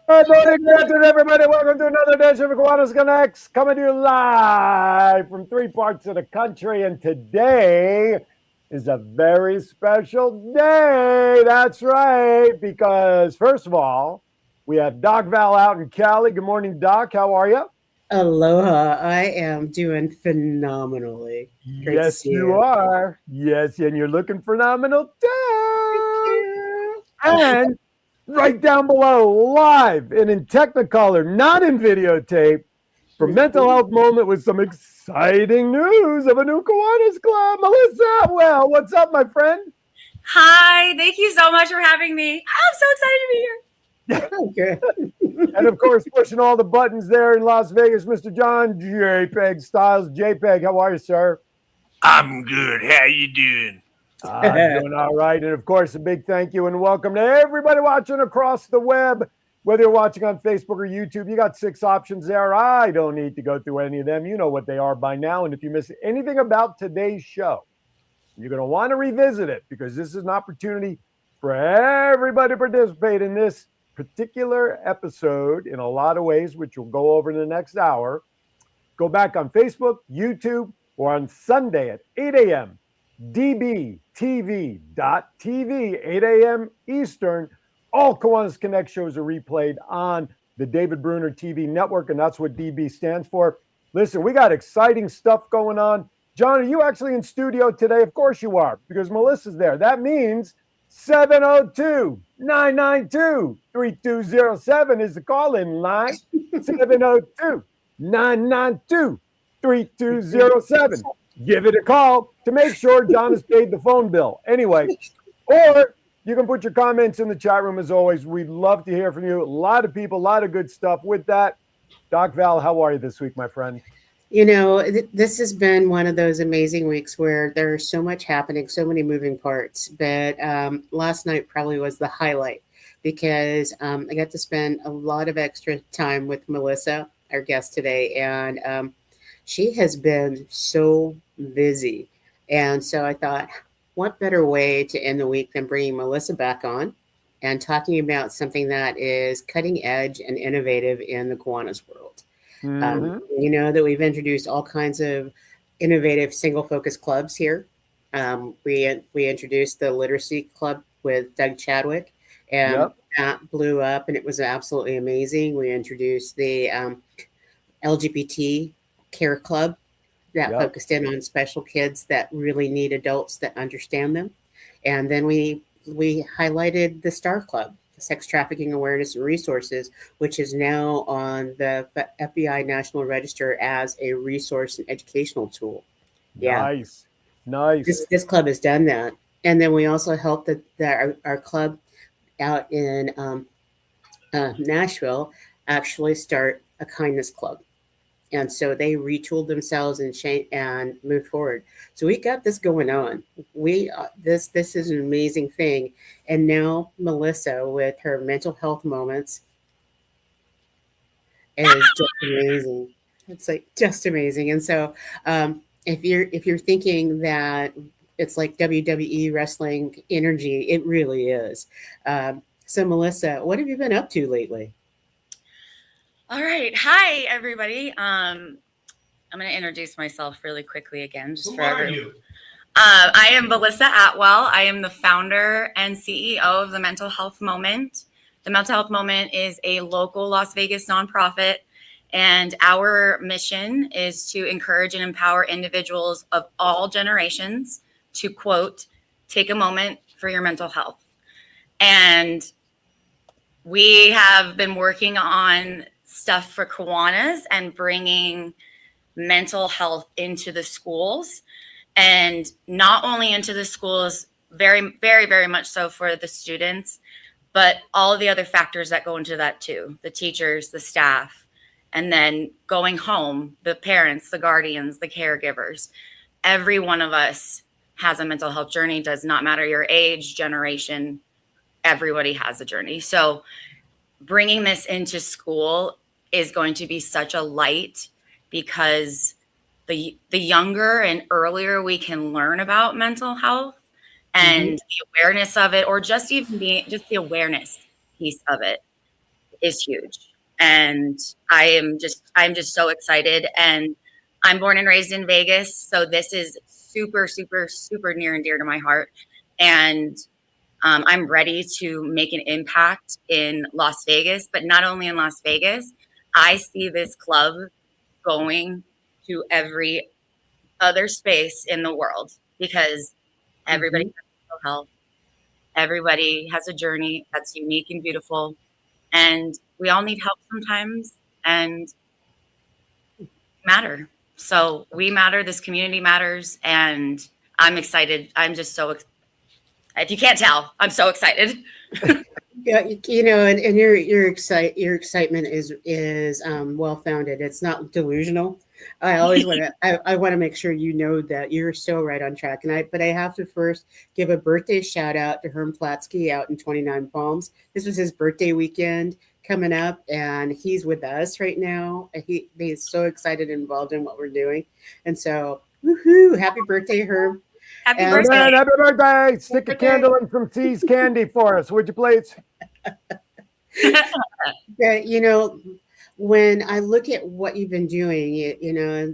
Good morning, good afternoon, everybody. Welcome to another edition of Kiwanis Connects, coming to you live from three parts of the country. And today is a very special day. That's right, because first of all, we have Doc Val out in Cali. Good morning, Doc. How are you? Aloha. I am doing phenomenally. Great to Yes, see you you. are. Yes, and you're looking phenomenal Thank too. you. And right down below, live and in Technicolor, not in videotape, for Mental Mhm. Health Moment with some exciting news of a new Kiwanis Club. Melissa Atwell, what's up, my friend? Hi, thank you so much for having me. I'm so excited to be here. Oh, good. And of course, pushing all the buttons there in Las Vegas, Mr. John JPEG Styles. JPEG, how are you, sir? I'm good. How you doing? I'm doing all right. And of course, a big thank you and welcome to everybody watching across the web. Whether you're watching on Facebook or YouTube, you got 6 options there. I don't need to go through any of them. You know what they are by now. And if you miss anything about today's show, you're going to want to revisit it because this is an opportunity for everybody to participate in this particular episode in a lot of ways, which we'll go over in the next hour. Go back on Facebook, YouTube, or on Sunday at 8 a.m. DBTV.TV, 8 a.m. Eastern. All Kiwanis Connect shows are replayed on the David Bruner TV network, and that's what DB stands for. Listen, we got exciting stuff going on. John, are you actually in studio today? Of course you are, because Melissa's there. That means 702-992-3207 is the call-in line. 702-992-3207. Give it a call to make sure John has paid the phone bill. Anyway, or you can put your comments in the chat room as always. We'd love to hear from you. A lot of people, a lot of good stuff. With that, Doc Val, how are you this week, my friend? This has been one of those amazing weeks where there's so much happening, so many moving parts. But last night probably was the highlight because I got to spend a lot of extra time with Melissa, our guest today, and she has been so busy. And so I thought, what better way to end the week than bringing Melissa back on and talking about something that is cutting edge and innovative in the Kiwanis world. Mm-hmm. You know that we've introduced all kinds of innovative single focus clubs here. We introduced the literacy club with Doug Chadwick, and Yep. that blew up, and it was absolutely amazing. We introduced the LGBT care club that Yep. focused in on special kids that really need adults that understand them, and then we highlighted the Star Club, Sex Trafficking Awareness and Resources, which is now on the FBI National Register as a resource and educational tool. Yeah, Nice. Nice. this club has done that. And then we also helped our club out in Nashville actually start a kindness club. And so they retooled themselves and changed and moved forward. So we got this going on. We this is an amazing thing. And now Melissa with her mental health moments is just amazing. It's like just amazing. And so if you're thinking that it's like WWE wrestling energy, it really is. So Melissa, what have you been up to lately? All right. Hi, everybody. I'm going to introduce myself really quickly again, just Who for are everyone. you? I am Melissa Atwell. I am the founder and CEO of the Mental Health Moment. The Mental Health Moment is a local Las Vegas nonprofit, and our mission is to encourage and empower individuals of all generations to, quote, take a moment for your mental health. And we have been working on stuff for Kiwanis and bringing mental health into the schools, and not only into the schools, very, very, very much so for the students, but all of the other factors that go into that too, the teachers, the staff, and then going home, the parents, the guardians, the caregivers. Every one of us has a mental health journey. Does not matter your age, generation, everybody has a journey. So bringing this into school is going to be such a light, because the younger and earlier we can learn about mental health Mm-hmm. and the awareness of it, or just even just the awareness piece of it, is huge. And I'm just so excited. And I'm born and raised in Vegas. So this is super, super, super near and dear to my heart. And I'm ready to make an impact in Las Vegas, but not only in Las Vegas. I see this club going to every other space in the world because everybody Mhm. has mental health. Everybody has a journey that's unique and beautiful. And we all need help sometimes and matter. So we matter. This community matters. And I'm excited. I'm just so, if you can't tell, I'm so excited. Yeah, and your excitement is well founded. It's not delusional. I want to make sure you know that you're so right on track. But I have to first give a birthday shout out to Herm Platsky out in 29 Palms. This was his birthday weekend coming up, and he's with us right now. He's so excited and involved in what we're doing, and so woohoo! Happy birthday, Herm! Happy And And birthday. then happy birthday! Stick a birthday. candle in some T's candy for us, would you please? Yeah, when I look at what you've been doing,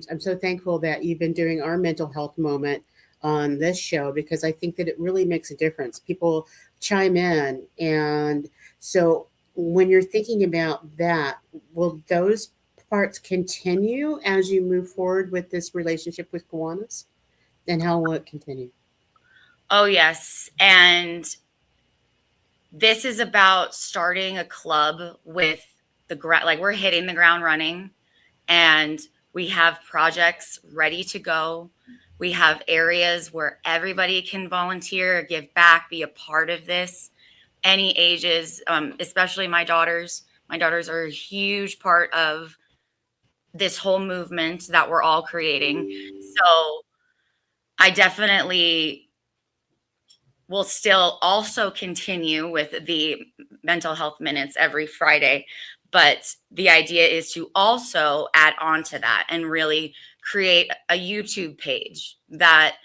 I'm so thankful that you've been doing our mental health moment on this show because I think that it really makes a difference. People chime in. And so when you're thinking about that, will those parts continue as you move forward with this relationship with Kiwanis? And how will it continue? Oh, yes. And this is about starting a club with the ground, like we're hitting the ground running and we have projects ready to go. We have areas where everybody can volunteer, give back, be a part of this. Any ages, especially my daughters. My daughters are a huge part of this whole movement that we're all creating. So I definitely will still also continue with the mental health minutes every Friday. But the idea is to also add on to that and really create a YouTube page that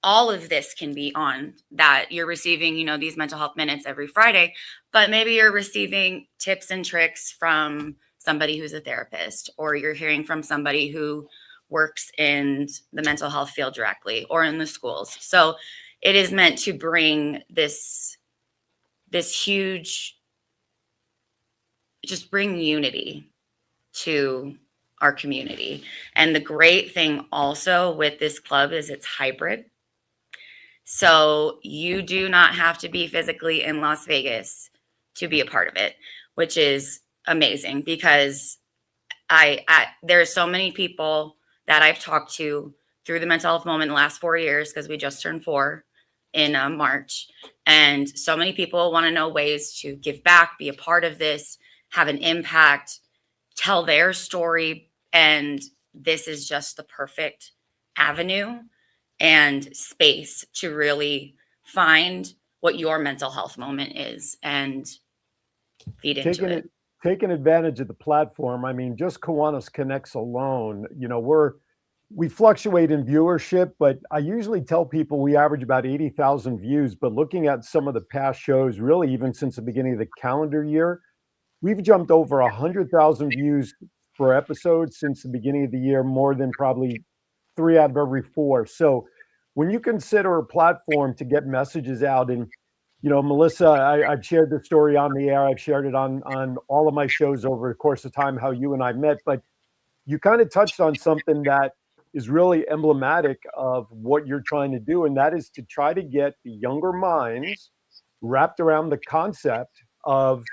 all of this can be on, that you're receiving, these mental health minutes every Friday, but maybe you're receiving tips and tricks from somebody who's a therapist, or you're hearing from somebody who works in the mental health field directly or in the schools. So it is meant to bring this huge, just bring unity to our community. And the great thing also with this club is it's hybrid. So you do not have to be physically in Las Vegas to be a part of it, which is amazing because there are so many people that I've talked to through the mental health moment in the last 4 years, because we just turned 4 in March. And so many people want to know ways to give back, be a part of this, have an impact, tell their story. And this is just the perfect avenue and space to really find what your mental health moment is and feed into Taking it. it, taking advantage of the platform. I mean, just Kiwanis Connects alone, we fluctuate in viewership, but I usually tell people we average about 80,000 views. But looking at some of the past shows, really even since the beginning of the calendar year, we've jumped over 100,000 views per episode since the beginning of the year, more than probably 3 out of every 4. So when you consider a platform to get messages out, and Melissa, I've shared the story on the air. I've shared it on all of my shows over the course of time, how you and I met. But you kind of touched on something that is really emblematic of what you're trying to do, and that is to try to get the younger minds wrapped around the concept of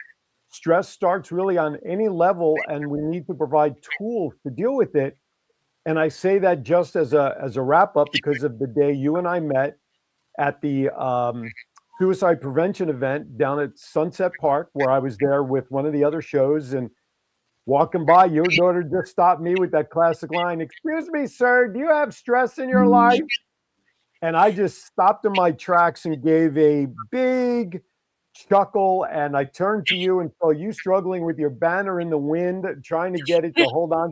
stress starts really on any level, and we need to provide tools to deal with it. And I say that just as a wrap up because of the day you and I met at the suicide prevention event down at Sunset Park, where I was there with one of the other shows, and walking by, your daughter just stopped me with that classic line, "Excuse me, sir, do you have stress in your life?" And I just stopped in my tracks and gave a big chuckle. And I turned to you and saw you struggling with your banner in the wind, trying to get it to hold on.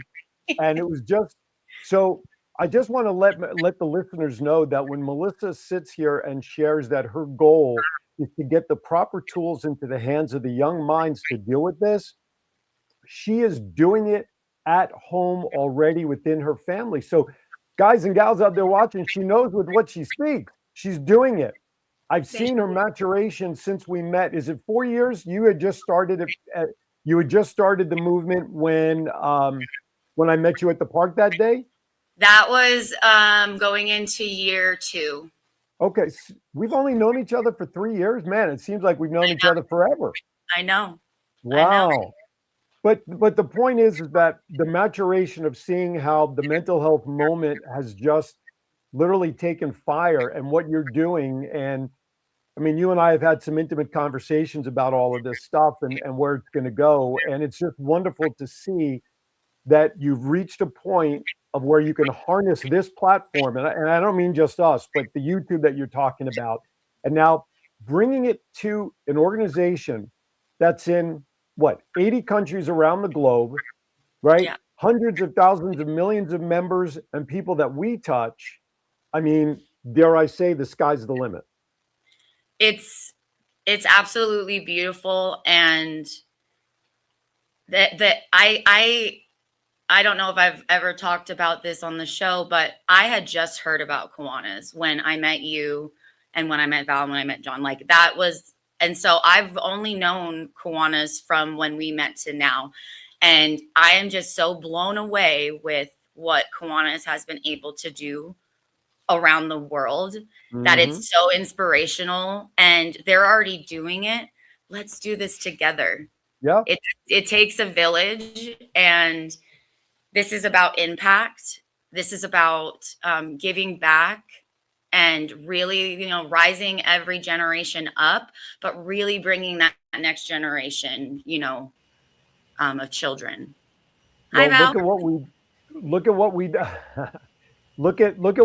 And it was just so. I just want to let the listeners know that when Melissa sits here and shares that her goal is to get the proper tools into the hands of the young minds to deal with this, she is doing it at home already within her family. So, guys and gals out there watching, she knows with what she speaks. She's doing it. I've seen her maturation since we met. Is it 4 years? You had just started it. You had just started the movement when I met you at the park that day. That was going into year 2. Okay, we've only known each other for 3 years, man. It seems like we've known each other forever. I know. Wow. I know. But the point is that the maturation of seeing how the mental health moment has just literally taken fire, and what you're doing. And I mean, you and I have had some intimate conversations about all of this stuff and where it's going to go. And it's just wonderful to see that you've reached a point of where you can harness this platform. And I don't mean just us, but the YouTube that you're talking about. And now bringing it to an organization that's in what, 80 countries around the globe, right? Yeah. Hundreds of thousands of millions of members and people that we touch. I mean, dare I say, the sky's the limit. It's absolutely beautiful. And that I don't know if I've ever talked about this on the show, but I had just heard about Kiwanis when I met you and when I met Val and when I met John. Like that was, and so I've only known Kiwanis from when we met to now. And I am just so blown away with what Kiwanis has been able to do around the world, that it's so inspirational, and they're already doing it. Let's do this together. Yeah. It takes a village, and this is about impact. This is about giving back and really, rising every generation up, but really bringing that next generation, of children. Well, Hi, Val. look at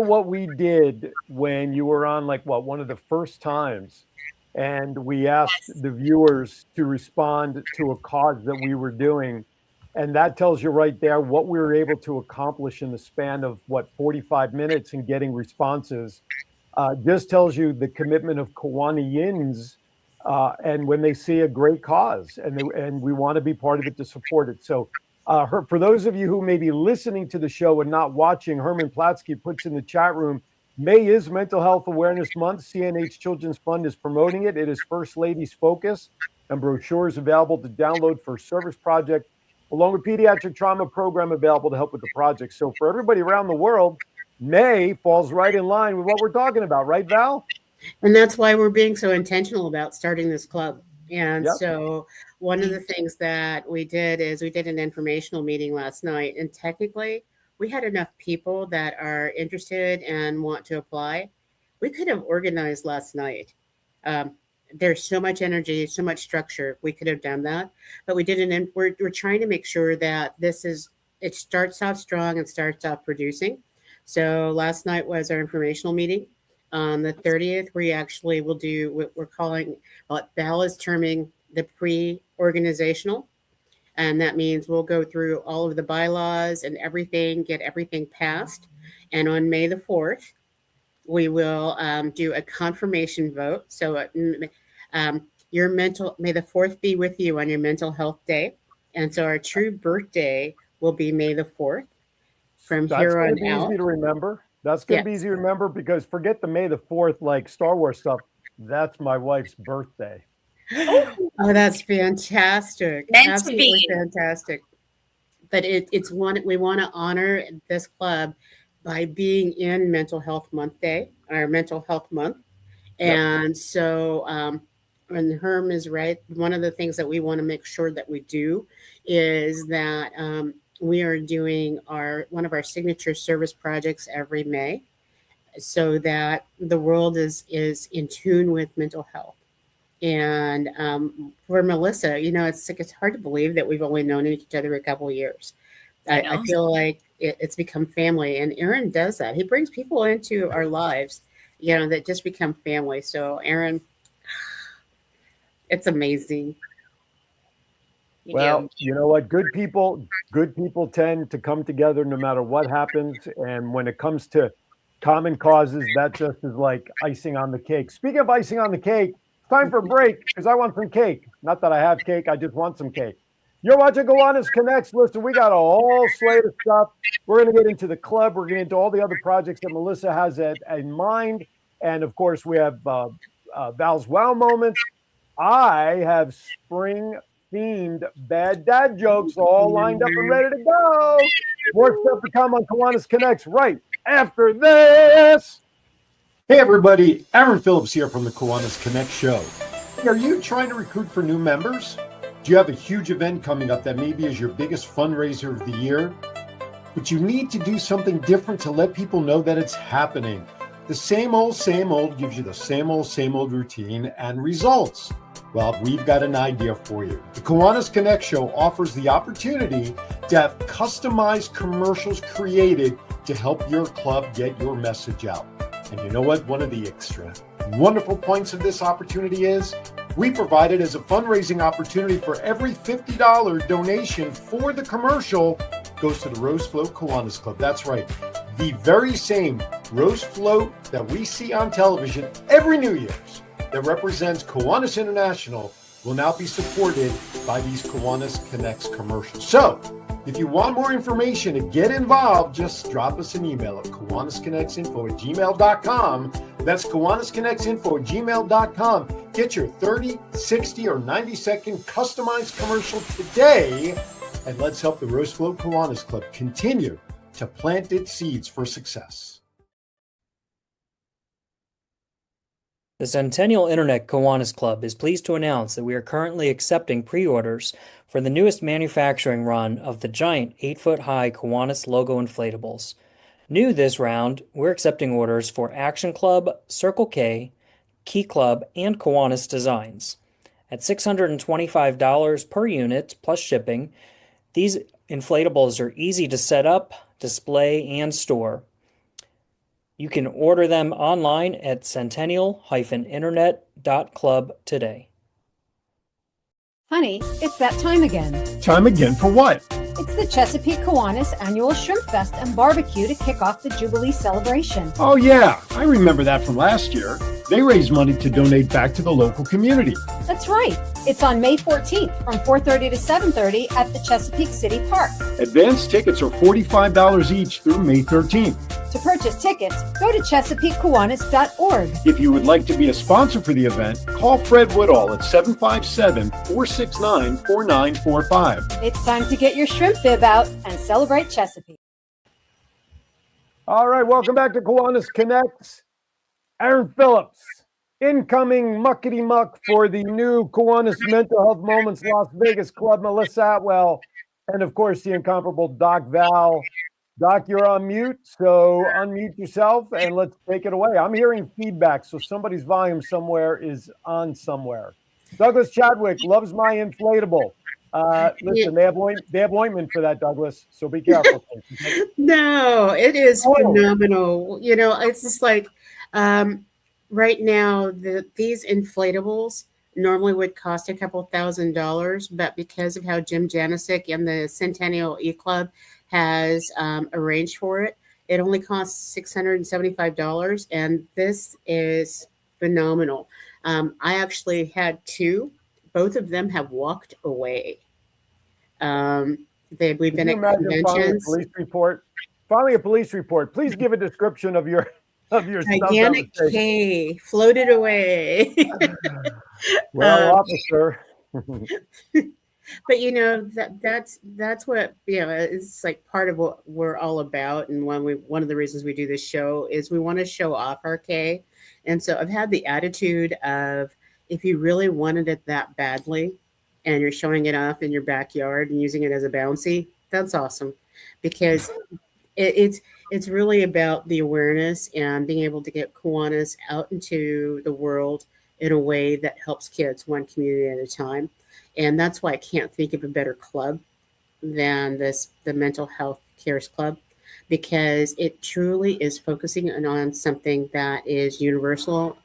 what we did when you were on, like, one of the first times, and we asked the viewers to respond to a cause that we were doing. And that tells you right there what we were able to accomplish in the span of 45 minutes and getting responses. Just tells you the commitment of Kiwanians, and when they see a great cause, and we want to be part of it to support it. So for those of you who may be listening to the show and not watching, Herman Platsky puts in the chat room, May is Mental Health Awareness Month. CNH Children's Fund is promoting it. It is First Lady's focus, and brochures available to download for Service Project, along with pediatric trauma program available to help with the project. So for everybody around the world, May falls right in line with what we're talking about, right, Val? And that's why we're being so intentional about starting this club. And Yep. so one of the things that we did is we did an informational meeting last night, and technically we had enough people that are interested and want to apply. We could have organized last night. There's so much energy, so much structure. We could have done that, but we didn't. And we're trying to make sure that it starts off strong and starts off producing. So last night was our informational meeting. On the 30th, we actually will do what we're calling, what Val is terming the pre-organizational. And that means we'll go through all of the bylaws and everything, get everything passed. And on May the 4th, we will do a confirmation vote. So your May the 4th be with you on your mental health day. And so our true birthday will be May the 4th from here on out. That's going to be easy to remember. That's going to be easy to remember, because forget the May the 4th, like Star Wars stuff. That's my wife's birthday. Oh, that's fantastic. Absolutely fantastic. But it's one, we want to honor this club by being in Mental Health Month Day, our Mental Health Month. And so, and Herm is right. One of the things that we want to make sure that we do is that we are doing one of our signature service projects every May, so that the world is in tune with mental health. And for Melissa, it's hard to believe that we've only known each other a couple of years. I feel like it's become family, and Aaron does that. He brings people into our lives, that just become family. So Aaron, it's amazing. Well, you know what? Good people tend to come together no matter what happens. And when it comes to common causes, that just is like icing on the cake. Speaking of icing on the cake, time for a break, because I want some cake. Not that I have cake, I just want some cake. You're watching Kiwanis Connects. Listen, we got a whole slate of stuff. We're going to get into the club. We're getting into all the other projects that Melissa has in mind. And of course, we have Val's Wow Moments. I have spring themed bad dad jokes all lined up and ready to go. More stuff to come on Kiwanis Connects right after this. Hey everybody, Aaron Phillips here from the Kiwanis Connect show. Are you trying to recruit for new members? Do you have a huge event coming up that maybe is your biggest fundraiser of the year? But you need to do something different to let people know that it's happening. The same old gives you the same old routine and results. Well, we've got an idea for you. The Kiwanis Connect show offers the opportunity to have customized commercials created to help your club get your message out. And you know what? One of the extra wonderful points of this opportunity is we provide it as a fundraising opportunity for every $50 donation for the commercial goes to the Rose Float Kiwanis Club. That's right. The very same Rose Float that we see on television every New Year's that represents Kiwanis International will now be supported by these Kiwanis Connects commercials. So, if you want more information to get involved, just drop us an email at KiwanisConnectsInfo@gmail.com. That's KiwanisConnectsInfo@gmail.com. Get your 30, 60, or 90-second customized commercial today, and let's help the Rose Float Kiwanis Club continue to plant its seeds for success. The Centennial Internet Kiwanis Club is pleased to announce that we are currently accepting pre-orders for the newest manufacturing run of the giant 8-foot-high Kiwanis logo inflatables. New this round, we're accepting orders for Action Club, Circle K, Key Club, and Kiwanis designs. At $625 per unit plus shipping, these inflatables are easy to set up, display, and store. You can order them online at centennial-internet.club today. Honey, it's that time again. Time again for what? It's the Chesapeake Kiwanis Annual Shrimp Fest and Barbecue to kick off the Jubilee celebration. Oh yeah, I remember that from last year. They raised money to donate back to the local community. That's right. It's on May 14th from 4:30 to 7:30 at the Chesapeake City Park. Advance tickets are $45 each through May 13th. To purchase tickets, go to ChesapeakeKiwanis.org. If you would like to be a sponsor for the event, call Fred Woodall at 757-469-4945. It's time to get your shrimp bib out and celebrate Chesapeake. All right, welcome back to Kiwanis Connects. Aaron Phillips, incoming muckety muck for the new Kiwanis Mental Health Moments Las Vegas Club, Melissa Atwell, and of course the incomparable Doc Val. Doc, you're on mute, so unmute yourself and let's take it away. I'm hearing feedback, so somebody's volume somewhere is on somewhere. Douglas Chadwick loves my inflatable. Listen, they have ointment for that, Douglas, so be careful. No, it is phenomenal. You know, it's just like right now, these inflatables normally would cost a couple $1,000s, but because of how Jim Janisic and the Centennial E-Club has arranged for it, it only costs $675, and this is phenomenal. I actually had two. Both of them have walked away. We've been at conventions. Finally, a police report. Please give a description of your gigantic K floated away. Well, officer. But you know that's what it's like part of what we're all about, and one of the reasons we do this show is we want to show off our K. And so I've had the attitude of, if you really wanted it that badly and you're showing it off in your backyard and using it as a bouncy, that's awesome, because it's really about the awareness and being able to get Kiwanis out into the world in a way that helps kids one community at a time. And that's why I can't think of a better club than the Mental Health Cares Club, because it truly is focusing on something that is universal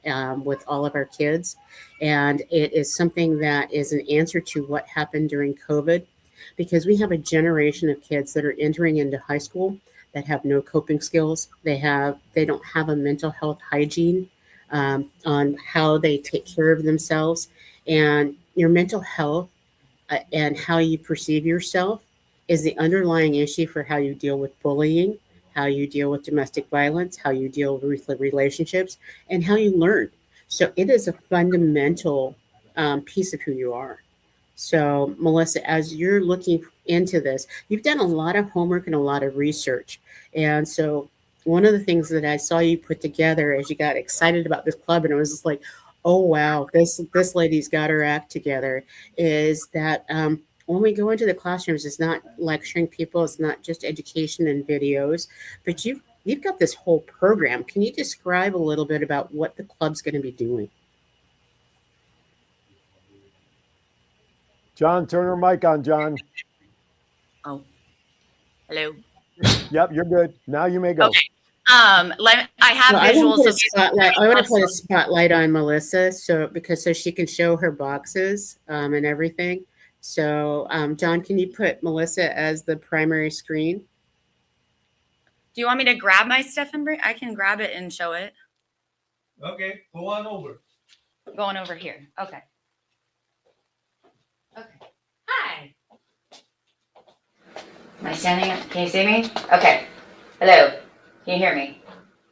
with all of our kids. And it is something that is an answer to what happened during COVID, because we have a generation of kids that are entering into high school that have no coping skills. They don't have a mental health hygiene on how they take care of themselves. And your mental health and how you perceive yourself is the underlying issue for how you deal with bullying, how you deal with domestic violence, how you deal with relationships, and how you learn. So it is a fundamental piece of who you are. So, Melissa, as you're looking into this, you've done a lot of homework and a lot of research. And so, one of the things that I saw you put together as you got excited about this club, and it was just like, oh wow, this lady's got her act together. Is that when we go into the classrooms, it's not lecturing people, it's not just education and videos, but you've got this whole program. Can you describe a little bit about what the club's going to be doing? John, turn her mic on, John. Oh, hello. Yep, you're good. Now you may go. Okay. I have Well, I want visuals. to put So a spotlight. I want to put a spotlight on Melissa, so she can show her boxes and everything. So, John, can you put Melissa as the primary screen? do you want me to grab my stuff and bring? I can grab it and show it. Okay, go on over. Going over here. Okay. Okay. Hi. Am I standing up? Can you see me? Okay. Hello. Can you hear me?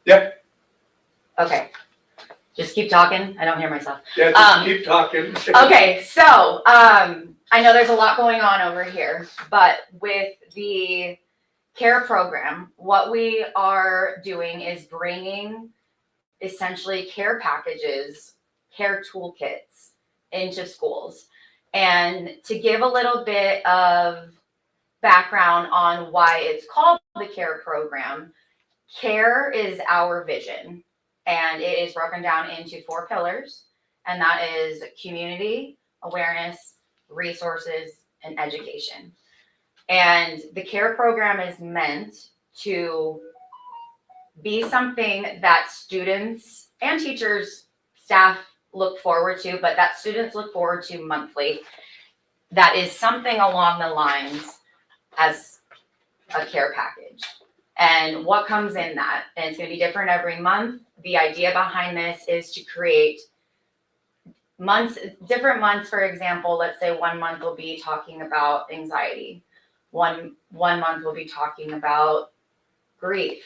Yep. Okay. Just keep talking. I don't hear myself. Yeah, just keep talking. Okay, so I know there's a lot going on over here, but with the care program, what we are doing is bringing essentially care packages, care toolkits into schools. And to give a little bit of background on why it's called the care program, care is our vision, and it is broken down into 4 pillars, and that is community, awareness, resources, and education. And the care program is meant to be something that students and teachers, staff look forward to, but that students look forward to monthly. That is something along the lines as a care package. And what comes in that? And it's going to be different every month. The idea behind this is to create different months. For example, let's say 1 month will be talking about anxiety. One month will be talking about grief.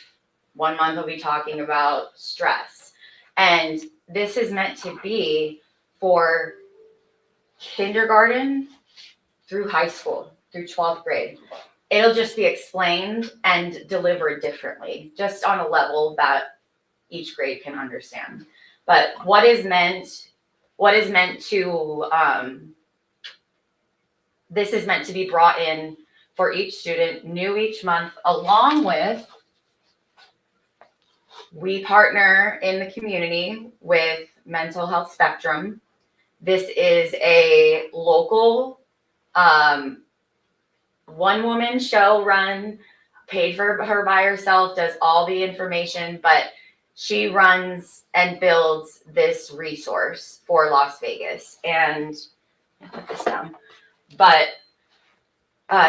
1 month will be talking about stress. And this is meant to be for kindergarten through high school, through 12th grade. It'll just be explained and delivered differently, just on a level that each grade can understand. But what is meant to, this is meant to be brought in for each student, new each month, along with, we partner in the community with Mental Health Spectrum. This is a local, one-woman show run, paid for her by herself, does all the information, but she runs and builds this resource for Las Vegas. And I'll put this down. But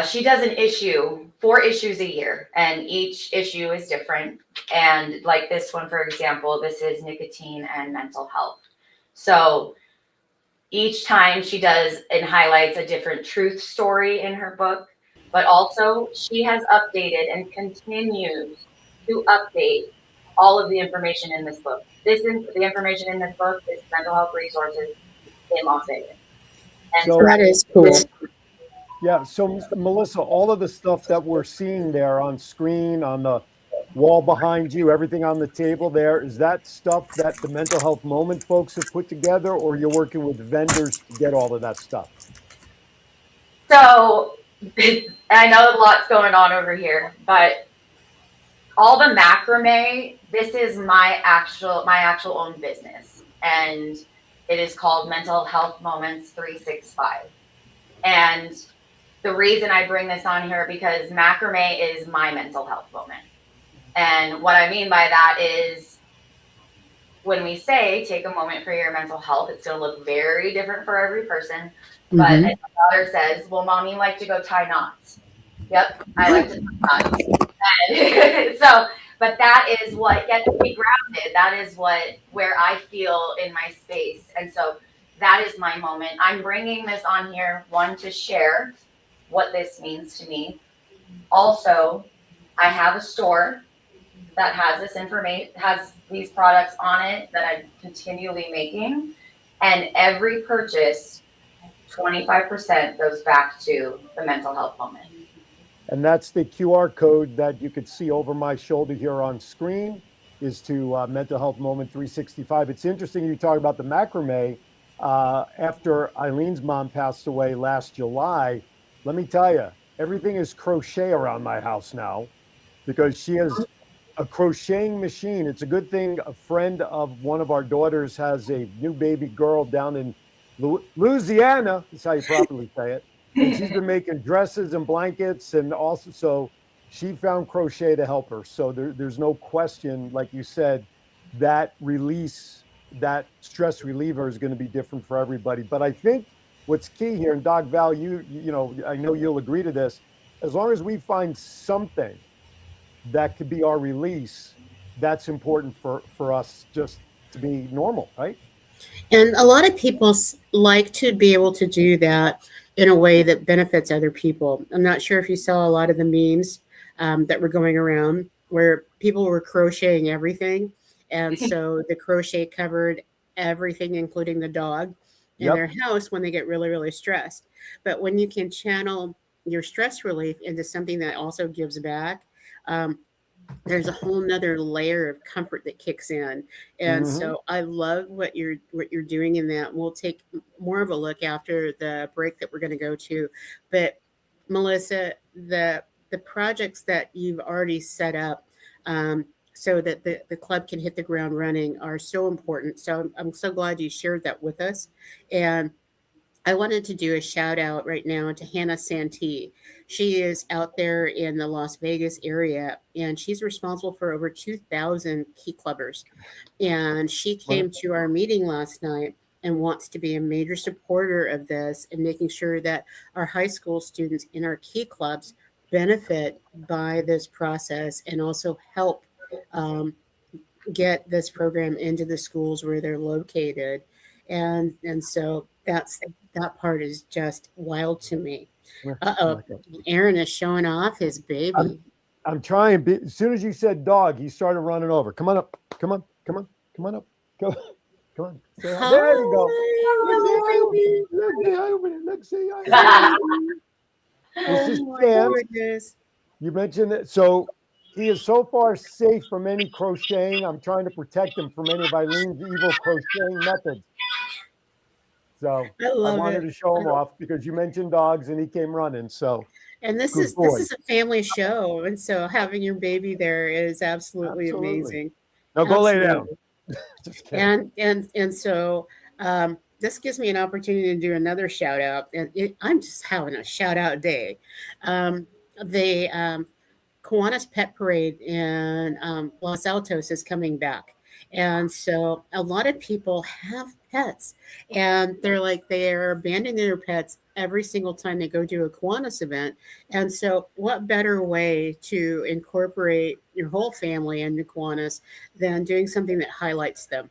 she does 4 issues a year, and each issue is different. And like this one, for example, this is nicotine and mental health. So each time she does and highlights a different truth story in her book, but also she has updated and continues to update all of the information in this book. The information in this book is mental health resources in Las Vegas. And So That is cool. yeah, so Melissa, all of the stuff that we're seeing there on screen, on the wall behind you, everything on the table there, is that stuff that the Mental Health Moment folks have put together, or you're working with vendors to get all of that stuff? So I know a lot's going on over here, but all the macrame, this is my actual own business, and it is called Mental Health Moments 365. And the reason I bring this on here, because macrame is my mental health moment. And what I mean by that is, when we say take a moment for your mental health, it's going to look very different for every person. But as my daughter says, well, Mom, you like to go tie knots. Yep, I like to tie knots. And but that is what gets me grounded. That is where I feel in my space. And so that is my moment. I'm bringing this on here, one, to share what this means to me. Also, I have a store that has this information, has these products on it that I'm continually making. And every purchase, 25% goes back to the mental health moment. And that's the QR code that you could see over my shoulder here on screen, is to Mental Health Moment 365. It's interesting you talk about the macrame. After Eileen's mom passed away last July, let me tell you, everything is crochet around my house now because she has a crocheting machine. It's a good thing a friend of one of our daughters has a new baby girl down in Louisiana, is how you properly say it. And she's been making dresses and blankets, and also, so she found crochet to help her. So there's no question, like you said, that release, that stress reliever is going to be different for everybody. But I think what's key here, and Doc Val, you know, I know you'll agree to this, as long as we find something that could be our release, that's important for us just to be normal, right? And a lot of people like to be able to do that in a way that benefits other people. I'm not sure if you saw a lot of the memes that were going around where people were crocheting everything. And so the crochet covered everything, including the dog in their house when they get really, really stressed. But when you can channel your stress relief into something that also gives back, there's a whole nother layer of comfort that kicks in. And so I love what you're doing in that. We'll take more of a look after the break that we're going to go to. But Melissa, the projects that you've already set up so that the club can hit the ground running are so important. So I'm so glad you shared that with us. And I wanted to do a shout out right now to Hannah Santee. She is out there in the Las Vegas area, and she's responsible for over 2,000 key clubbers. And she came to our meeting last night and wants to be a major supporter of this and making sure that our high school students in our key clubs benefit by this process and also help get this program into the schools where they're located. And so that part is just wild to me. Uh-oh. Aaron is showing off his baby. I'm trying. As soon as you said dog, he started running over. Come on up. Come on. Come on. Come on up. Come on. Say hi. There you go. Let's say hi. This is Chance. You mentioned that. So he is so far safe from any crocheting. I'm trying to protect him from any of Eileen's evil crocheting methods. So I wanted to show him off because you mentioned dogs and he came running. So, and this is a family show, and so having your baby there is absolutely amazing. Now go lay down. and so this gives me an opportunity to do another shout out, and I'm just having a shout out day. The Kiwanis Pet Parade in Los Altos is coming back. And so a lot of people have pets, and they're abandoning their pets every single time they go to a Kiwanis event. And so what better way to incorporate your whole family into Kiwanis than doing something that highlights them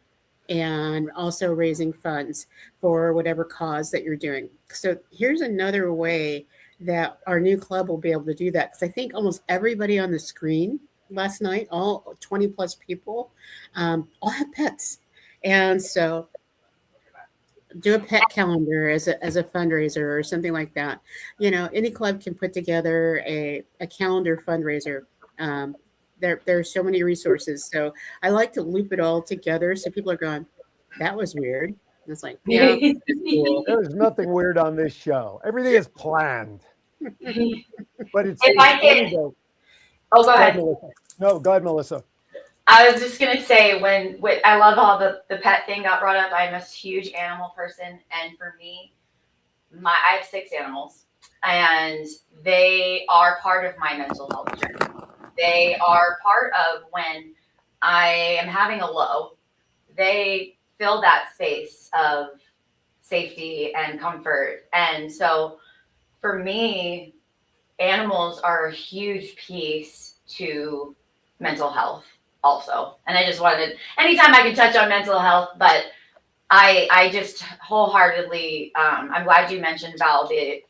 and also raising funds for whatever cause that you're doing. So here's another way that our new club will be able to do that, because I think almost everybody on the screen last night, all 20 plus people, all have pets. And so do a pet calendar as a fundraiser or something like that. You know, any club can put together a calendar fundraiser. There are so many resources. So I like to loop it all together. So people are going, that was weird. And it's like, yeah, cool. There's nothing weird on this show. Everything is planned. But it's funny though. Oh, go ahead. No, go ahead, Melissa. I was just gonna say when I love how the pet thing got brought up. I'm a huge animal person, and for me, I have 6 animals, and they are part of my mental health journey. They are part of when I am having a low. They fill that space of safety and comfort, and so for me, animals are a huge piece to mental health also. And I just wanted, anytime I can touch on mental health, but I just wholeheartedly, I'm glad you mentioned, Val, the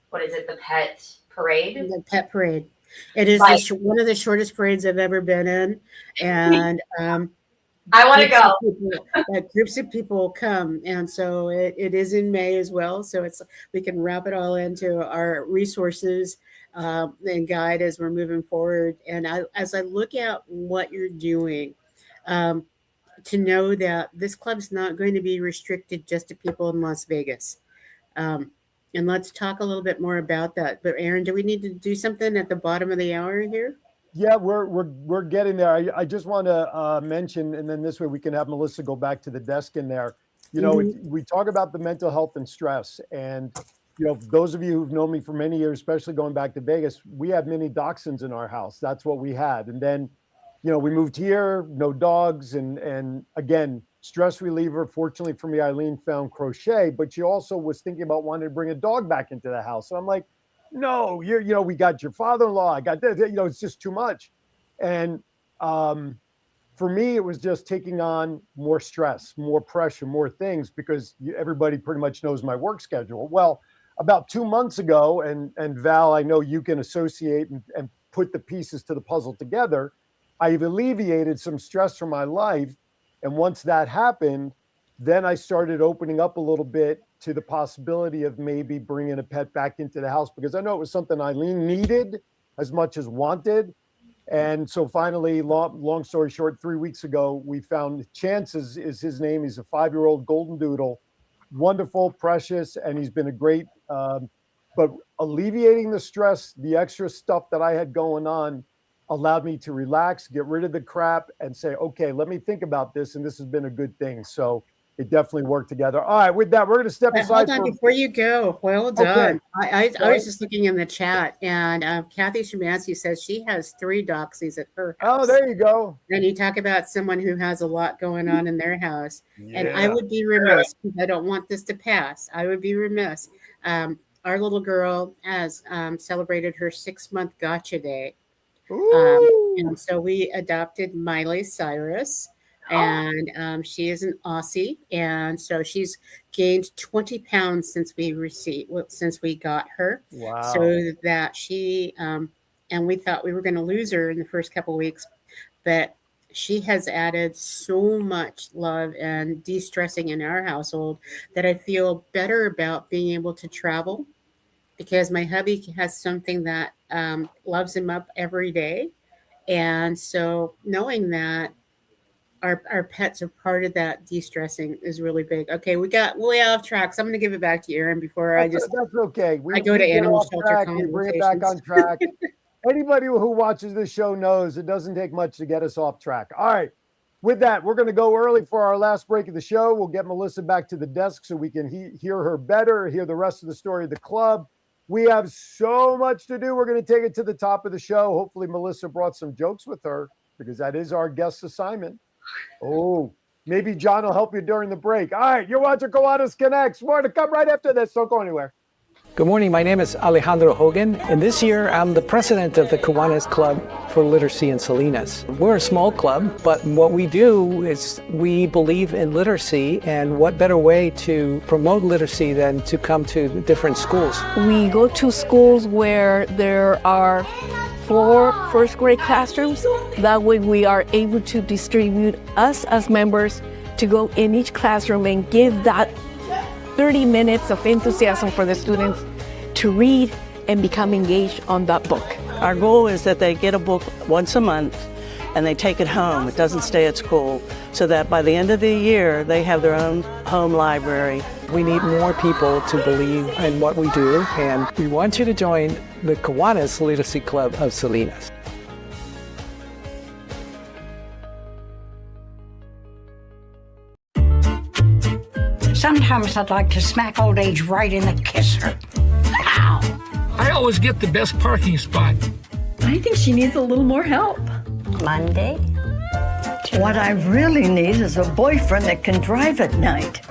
what is it, the pet parade? The pet parade. It is Like, one of the shortest parades I've ever been in, and I want to go. groups of people come, and so it is in May as well. So we can wrap it all into our resources and guide as we're moving forward. And as I look at what you're doing, to know that this club's not going to be restricted just to people in Las Vegas. And let's talk a little bit more about that. But Aaron, do we need to do something at the bottom of the hour here? Yeah, we're getting there. I just want to mention, and then this way we can have Melissa go back to the desk in there. You know, we talk about the mental health and stress, and you know, those of you who've known me for many years, especially going back to Vegas, we had mini dachshunds in our house. That's what we had, and then, you know, we moved here, no dogs, and again, stress reliever. Fortunately for me, Eileen found crochet, but she also was thinking about wanting to bring a dog back into the house. And I'm like, no, you know, we got your father-in-law, I got this, you know, it's just too much. And for me, it was just taking on more stress, more pressure, more things, because everybody pretty much knows my work schedule. Well, about 2 months ago, and Val, I know you can associate and put the pieces to the puzzle together, I've alleviated some stress from my life. And once that happened, then I started opening up a little bit to the possibility of maybe bringing a pet back into the house, because I know it was something Eileen needed as much as wanted. And so finally, long story short, 3 weeks ago, we found Chances is his name. He's a 5-year-old golden doodle, wonderful, precious, and he's been a great, but alleviating the stress, the extra stuff that I had going on allowed me to relax, get rid of the crap, and say, okay, let me think about this. And this has been a good thing. So it definitely worked together. All right, with that, we're going to step aside. Hold on, before you go, well done. Okay. I was just looking in the chat, and Kathy Shumansky says she has 3 doxies at her house. Oh, there you go. And you talk about someone who has a lot going on in their house. Yeah. And I would be remiss, because I don't want this to pass. I would be remiss. Our little girl has celebrated her 6-month gotcha day. And so we adopted Miley Cyrus, and she is an Aussie, and so she's gained 20 pounds since we got her. Wow. So that she and we thought we were going to lose her in the first couple of weeks, but she has added so much love and de-stressing in our household that I feel better about being able to travel, because my hubby has something that loves him up every day. And so knowing that our pets are part of that de-stressing is really big. Okay, we got way off track, so I'm going to give it back to Aaron before that's okay. I go to animal shelter conversations. Bring it back on track. Anybody who watches this show knows it doesn't take much to get us off track. All right, with that, we're going to go early for our last break of the show. We'll get Melissa back to the desk so we can hear her better, hear the rest of the story of the club. We have so much to do. We're going to take it to the top of the show. Hopefully Melissa brought some jokes with her, because that is our guest assignment. Oh, maybe John will help you during the break. All right, you're watching Kiwanis Connects. More to come right after this. Don't go anywhere. Good morning. My name is Alejandro Hogan, and this year I'm the president of the Kiwanis Club for Literacy in Salinas. We're a small club, but what we do is we believe in literacy, and what better way to promote literacy than to come to different schools. We go to schools where there are 4 first-grade classrooms. That way we are able to distribute us as members to go in each classroom and give that 30 minutes of enthusiasm for the students to read and become engaged on that book. Our goal is that they get a book once a month and they take it home. It doesn't stay at school, so that by the end of the year, they have their own home library. We need more people to believe in what we do, and we want you to join the Kiwanis Literacy Club of Salinas. Sometimes I'd like to smack old age right in the kisser. Ow! I always get the best parking spot. I think she needs a little more help. Monday. What I really need is a boyfriend that can drive at night.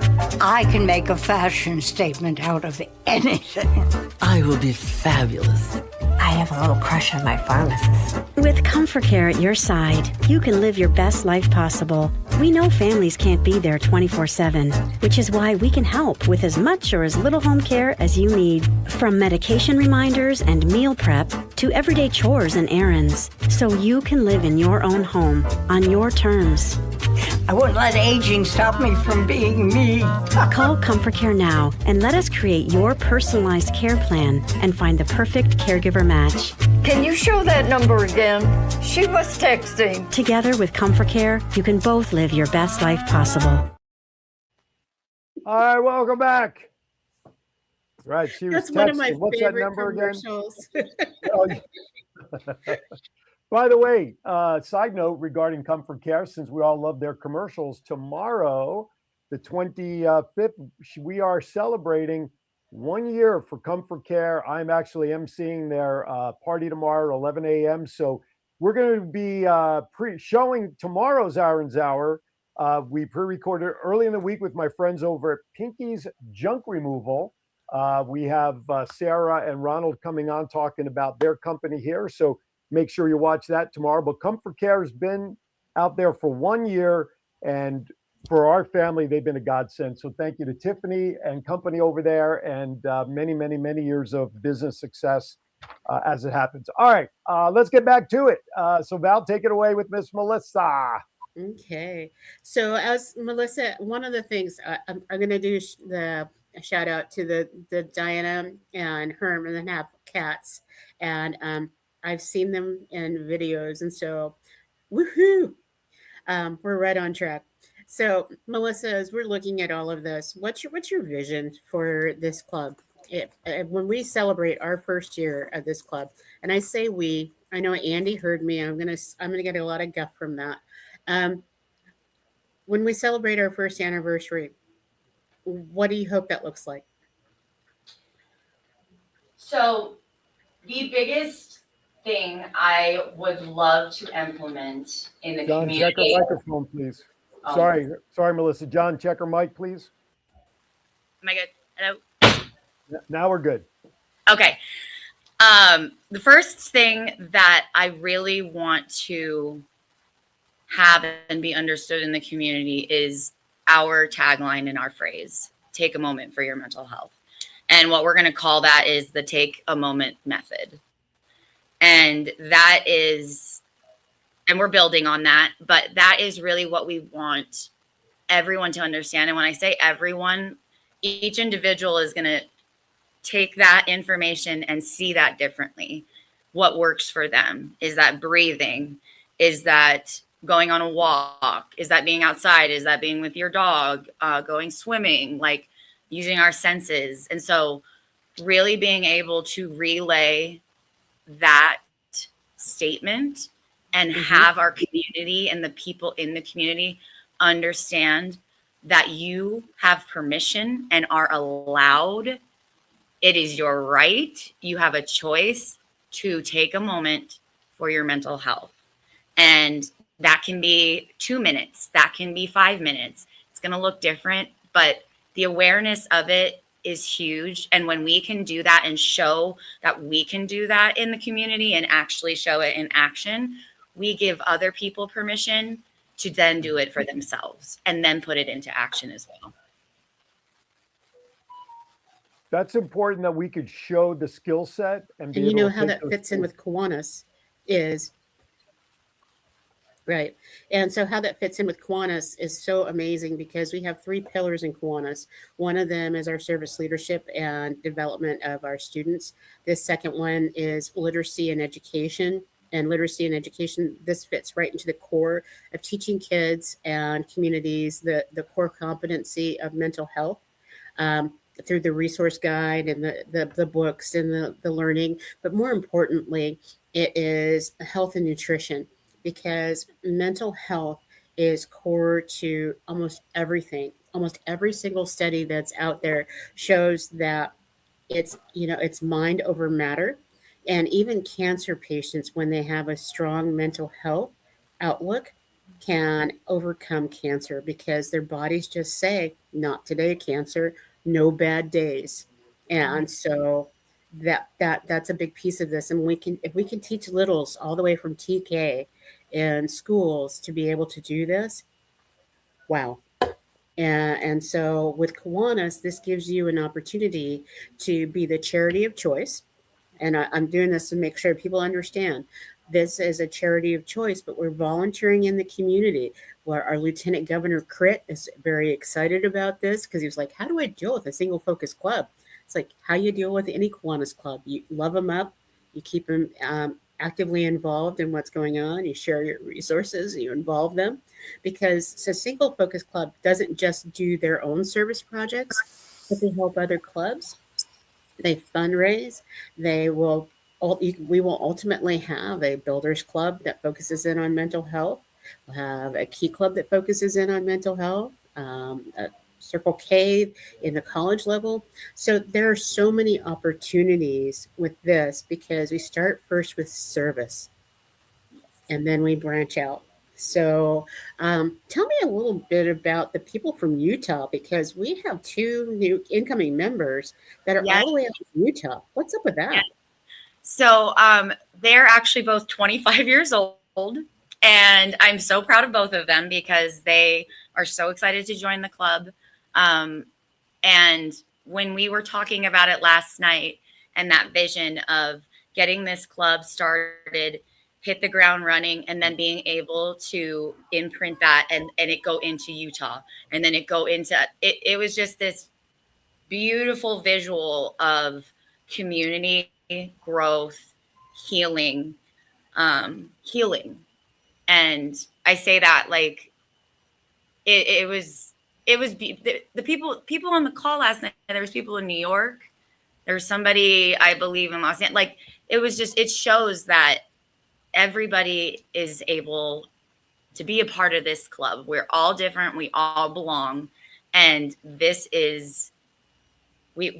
I can make a fashion statement out of anything. I will be fabulous. I have a little crush on my pharmacist. With ComfortCare at your side, you can live your best life possible. We know families can't be there 24/7, which is why we can help with as much or as little home care as you need. From medication reminders and meal prep to everyday chores and errands, so you can live in your own home on your terms. I wouldn't let aging stop me from being me. Call ComfortCare now and let us create your personalized care plan and find the perfect caregiver match. Can you show that number again? She was texting. Together with ComfortCare, you can both live your best life possible. All right, welcome back. Right, she was That's one of my texting. What's that favorite number again? commercials. Oh, yeah. By the way, side note regarding Comfort Care, since we all love their commercials, tomorrow, the 25th, we are celebrating 1 year for Comfort Care. I'm actually emceeing their party tomorrow at 11 a.m. So we're going to be showing tomorrow's Aaron's Hour. We pre-recorded early in the week with my friends over at Pinky's Junk Removal. We have Sarah and Ronald coming on talking about their company here. So make sure you watch that tomorrow. But Comfort Care has been out there for 1 year, and for our family, they've been a godsend. So thank you to Tiffany and company over there, and many, many, many years of business success as it happens. All right, let's get back to it. So Val, take it away with Miss Melissa. Okay. So as Melissa, one of the things I'm going to do the shout out to the Diana and Herm and have cats. And I've seen them in videos. And so, woohoo, we're right on track. So Melissa, as we're looking at all of this, what's your vision for this club? When we celebrate our first year of this club, and I say we, I know Andy heard me. I'm gonna get a lot of guff from that. When we celebrate our first anniversary, what do you hope that looks like? So the biggest thing I would love to implement in the John, check community. her microphone, please. Oh. Sorry, Melissa. John, check her mic, please. Am I good? Hello? Now we're good. Okay. The first thing that I really want to have and be understood in the community is our tagline and our phrase, take a moment for your mental health. And what we're going to call that is the take a moment method. And that is, and we're building on that, but that is really what we want everyone to understand. And when I say everyone, each individual is going to take that information and see that differently. What works for them? Is that breathing? Is that going on a walk? Is that being outside? Is that being with your dog? Going swimming? Like using our senses. And so really being able to relay that statement and have our community and the people in the community understand that you have permission and are allowed. It is your right. You have a choice to take a moment for your mental health. And that can be 2 minutes. That can be 5 minutes. It's going to look different, but the awareness of it is huge. And when we can do that and show that we can do that in the community and actually show it in action, we give other people permission to then do it for themselves and then put it into action as well. That's important that we could show the skill set and be And you able know to how take that those fits in skills. with Kiwanis is right. And so how that fits in with Kiwanis is so amazing because we have 3 pillars in Kiwanis. One of them is our service leadership and development of our students. The second one is literacy and education. And literacy and education, this fits right into the core of teaching kids and communities the core competency of mental health. Through the resource guide and the books and the learning. But more importantly, it is health and nutrition, because mental health is core to almost everything. Almost every single study that's out there shows that it's mind over matter. And even cancer patients, when they have a strong mental health outlook, can overcome cancer because their bodies just say, not today, cancer, no bad days. And so that's a big piece of this. And if we can teach littles all the way from TK in schools to be able to do this, wow. And so with Kiwanis, this gives you an opportunity to be the charity of choice. And I'm doing this to make sure people understand this is a charity of choice, but we're volunteering in the community. Where our Lieutenant Governor Crit is very excited about this because he was like, "How do I deal with a single focus club?" It's like how you deal with any Kiwanis club. You love them up, you keep them actively involved in what's going on. You share your resources, you involve them, because so single focus club doesn't just do their own service projects, but they help other clubs. They fundraise. They will. We will ultimately have a builders club that focuses in on mental health. We'll have a key club that focuses in on mental health. A Circle K in the college level. So there are so many opportunities with this because we start first with service, and then we branch out. So, tell me a little bit about the people from Utah because we have two new incoming members that are Yes. all the way out in Utah. What's up with that? Yes. So they're actually both 25 years old, and I'm so proud of both of them because they are so excited to join the club. And when we were talking about it last night and that vision of getting this club started, hit the ground running, and then being able to imprint that and it go into Utah and then it go into it was just this beautiful visual of community growth, healing. And I say that like it was the people on the call last night. There was people in New York. There was somebody I believe in Los Angeles. Like it shows that everybody is able to be a part of this club. We're all different. We all belong, and this is we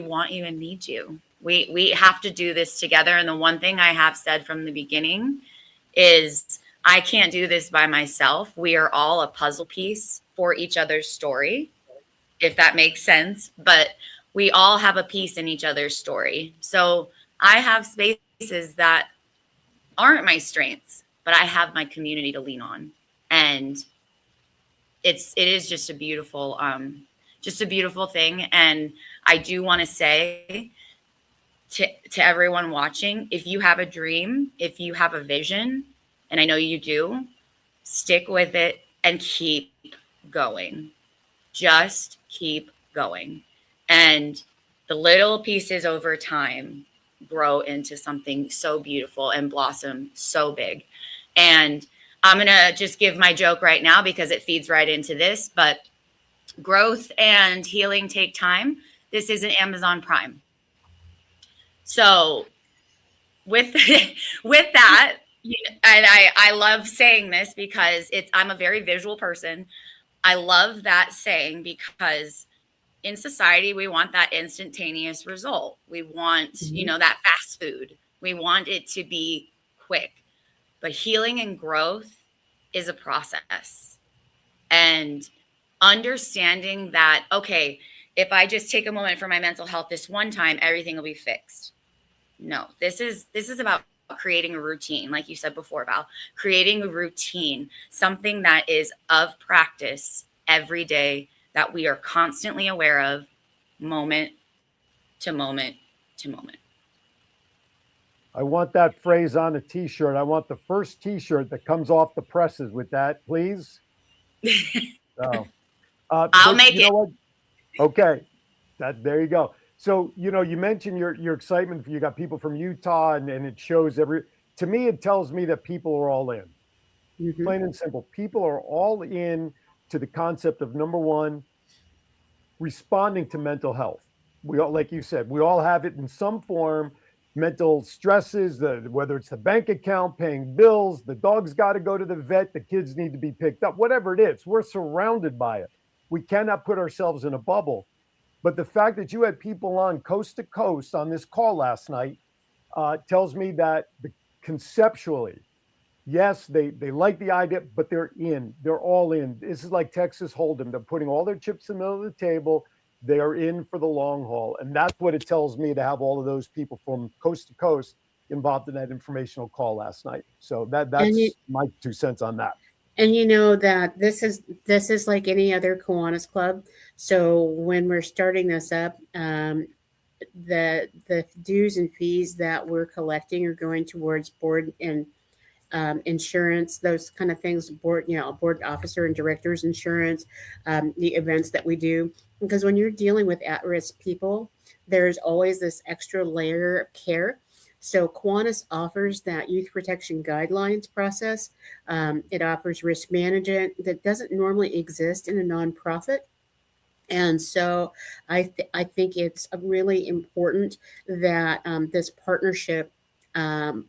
want you and need you. We have to do this together. And the one thing I have said from the beginning is I can't do this by myself. We are all a puzzle piece for each other's story, if that makes sense. But we all have a piece in each other's story. So I have spaces that aren't my strengths, but I have my community to lean on. And it is just a beautiful thing. And I do want to say to everyone watching, if you have a dream, if you have a vision, and I know you do, stick with it and keep going. Just keep going. And the little pieces over time grow into something so beautiful and blossom so big. And I'm going to just give my joke right now because it feeds right into this, but growth and healing take time. This isn't Amazon Prime. So with that, and I love saying this because I'm a very visual person. I love that saying because in society, we want that instantaneous result. We want, that fast food. We want it to be quick. But healing and growth is a process. And understanding that, okay, if I just take a moment for my mental health this one time, everything will be fixed. No, this is about creating a routine, like you said before, Val, creating a routine, something that is of practice every day that we are constantly aware of, moment to moment to moment. I want that phrase on a t-shirt. I want the first t-shirt that comes off the presses with that, please. So, I'll make it. What? Okay, there you go. So, you mentioned your excitement. You got people from Utah, and it shows to me, it tells me that people are all in. Mm-hmm. Plain and simple. People are all in to the concept of, number one, responding to mental health. We all, like you said, we all have it in some form. Mental stresses, whether it's the bank account, paying bills, the dog's got to go to the vet, the kids need to be picked up, whatever it is, we're surrounded by it. We cannot put ourselves in a bubble. But the fact that you had people on coast to coast on this call last night tells me that conceptually, yes, they like the idea, but they're all in. This is like Texas Hold'em. They're putting all their chips in the middle of the table. They are in for the long haul. And that's what it tells me to have all of those people from coast to coast involved in that informational call last night. So that's my 2 cents on that. And you know that this is like any other Kiwanis club. So when we're starting this up, the dues and fees that we're collecting are going towards board and insurance, those kind of things, board officer and directors insurance, the events that we do. Because when you're dealing with at-risk people, there's always this extra layer of care. So Kiwanis offers that youth protection guidelines process. It offers risk management that doesn't normally exist in a nonprofit. And so I think it's really important that this partnership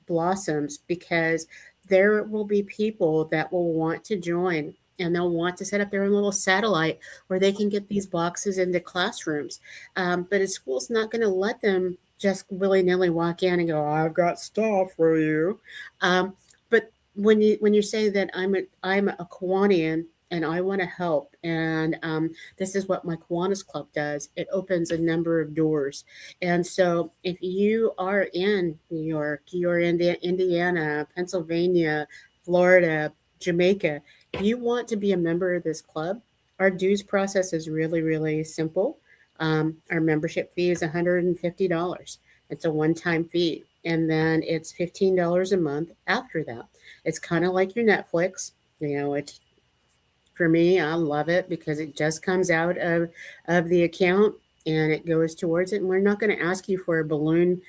blossoms, because there will be people that will want to join, and they'll want to set up their own little satellite where they can get these boxes into classrooms. But a school's not going to let them just willy-nilly walk in and go, "I've got stuff for you." But when you say that I'm a Kiwanian and I want to help, and this is what my Kiwanis Club does. It opens a number of doors. And so if you are in New York, you're in Indiana, Pennsylvania, Florida, Jamaica, if you want to be a member of this club, our dues process is really, really simple. Our membership fee is $150. It's a one-time fee. And then it's $15 a month after that. It's kind of like your Netflix. It's, for me, I love it because it just comes out of the account and it goes towards it. And we're not going to ask you for a balloon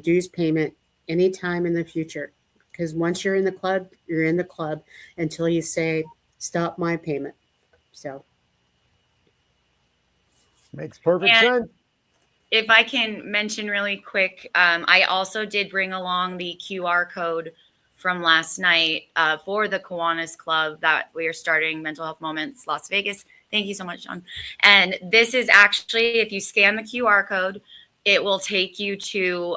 dues payment anytime in the future, because once you're in the club, you're in the club until you say, "Stop my payment." So makes perfect sense. If I can mention really quick, I also did bring along the QR code from last night for the Kiwanis Club that we are starting, Mental Health Moments Las Vegas. Thank you so much, John. And this is actually, if you scan the QR code, it will take you to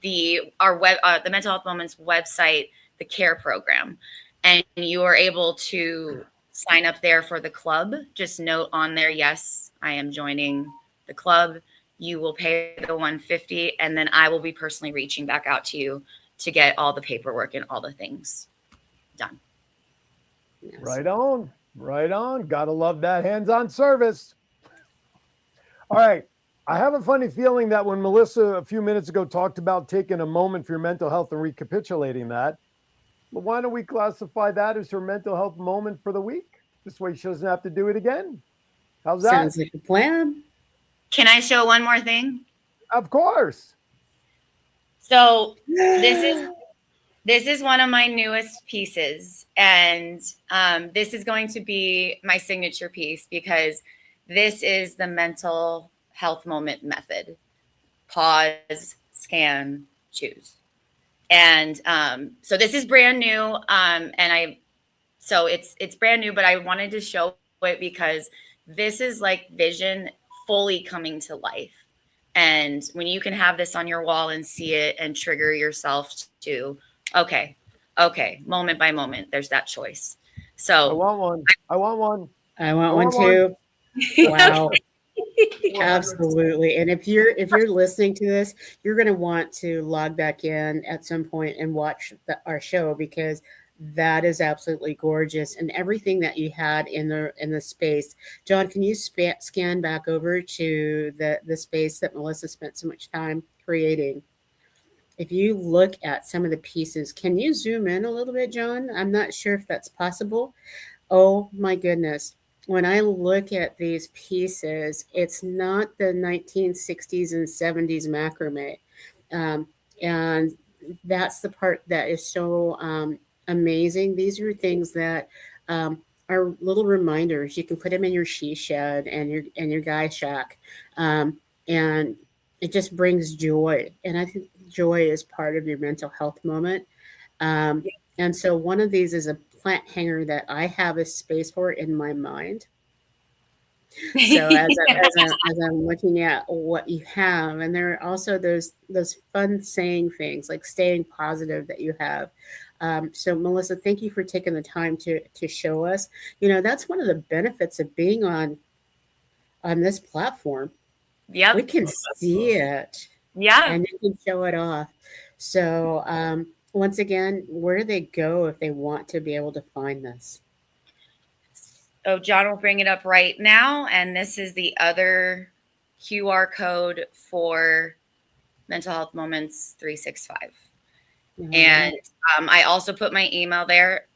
the Mental Health Moments website, the CARE program, and you are able to sign up there for the club. Just note on there, yes, I am joining the club. You will pay the $150, and then I will be personally reaching back out to you to get all the paperwork and all the things done. Yes. Right on. Gotta love that hands-on service. All right. I have a funny feeling that when Melissa a few minutes ago talked about taking a moment for your mental health and recapitulating that, well, why don't we classify that as her mental health moment for the week? This way she doesn't have to do it again. How's that? Sounds like a plan. Can I show one more thing? Of course. So this is one of my newest pieces, and this is going to be my signature piece because this is the mental health moment method. Pause, scan, choose. And so this is brand new, so it's brand new, but I wanted to show it because this is like vision fully coming to life. And when you can have this on your wall and see it and trigger yourself to, okay, moment by moment, there's that choice. So I want one. I want one too. Wow. Absolutely. And if you're listening to this, you're going to want to log back in at some point and watch our show, because that is absolutely gorgeous. And everything that you had in the space. John, can you scan back over to the space that Melissa spent so much time creating? If you look at some of the pieces, can you zoom in a little bit, John? I'm not sure if that's possible. Oh my goodness. When I look at these pieces, it's not the 1960s and 70s macrame. And that's the part that is so amazing. These are things that are little reminders. You can put them in your she shed and your guy shack. And it just brings joy. And I think joy is part of your mental health moment. And so one of these is a plant hanger that I have a space for in my mind. So as I'm looking at what you have, and there are also those fun saying things like staying positive that you have. So Melissa, thank you for taking the time to show us. That's one of the benefits of being on on this platform. Yep. We can see it. Yeah. And you can show it off. So once again, where do they go if they want to be able to find this? Oh, John will bring it up right now. And this is the other QR code for Mental Health Moments 365. And I also put my email there